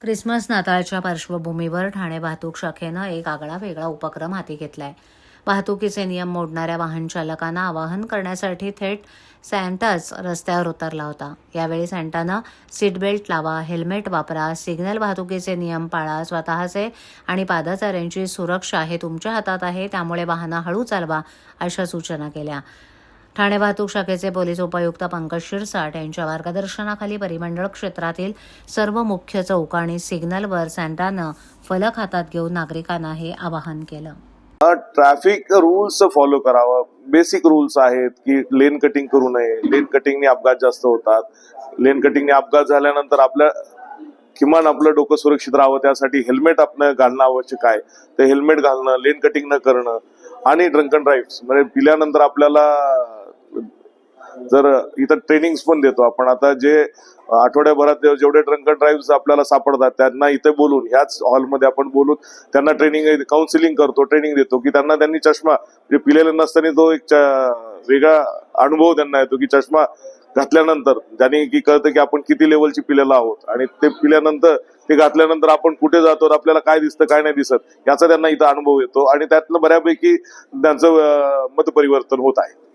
Christmas नाताळच्या पार्श्वभूमीवर ठाणे वाहतूक शाखेनं एक आगळा-वेगळा उपक्रम हाती घेतलाय. वाहतुकीचे नियम मोडणाऱ्या वाहन चालकांना आवाहन करण्यासाठी थेट सॅन्टाच रस्त्यावर उतरला होता. यावेळी सॅन्टानं सीट बेल्ट लावा, हेल्मेट वापरा, सिग्नल वाहतुकीचे नियम पाळा, स्वतःचे आणि पादचाऱ्यांची सुरक्षा हे तुमच्या हातात आहे, त्यामुळे वाहनं हळू चालवा, अशा सूचना केल्या. ठाणे वाहतूक शाखेचे पोलीस उपायुक्त पंकज शिरसाट यांच्या मार्गदर्शनाखाली परिमंडळ क्षेत्रातील सर्व मुख्य चौक आणि सिग्नलवर सॅन्टानं फलक हातात घेऊन नागरिकांना हे आवाहन केलं. ट्रॅफिक रूल्स फॉलो करावं. बेसिक रूल्स आहेत की लेन कटिंग करू नये. लेन कटिंगने अपघात जास्त होतात. लेन कटिंगने अपघात झाल्यानंतर किमान आपलं डोकं सुरक्षित राहावं, त्यासाठी हेल्मेट आपण घालणं आवश्यक आहे. ते हेल्मेट घालणं, लेन कटिंग न करणं आणि ड्रंक अँड ड्राईव्ह म्हणजे पिल्यानंतर आपल्याला जर इथं ट्रेनिंग्स पण देतो आपण. आता जे आठवड्याभरात जेवढे ड्रंक अँड ड्राईव्ह आपल्याला सापडतात त्यांना इथे बोलून, ह्याच हॉलमध्ये आपण बोलून त्यांना ट्रेनिंग, काउन्सिलिंग करतो, ट्रेनिंग देतो की त्यांनी चष्मा म्हणजे पिलेला नसताना तो एक वेगळा अनुभव त्यांना येतो की चष्मा घातल्यानंतर त्यांनी की कळतं की आपण किती लेवलची पिलेला आहोत आणि ते पिल्यानंतर ते घातल्यानंतर आपण कुठे जातो, आपल्याला काय दिसतं काय नाही दिसत याचा त्यांना इथं अनुभव येतो आणि त्यातनं बऱ्यापैकी त्यांचं मतपरिवर्तन होत आहे.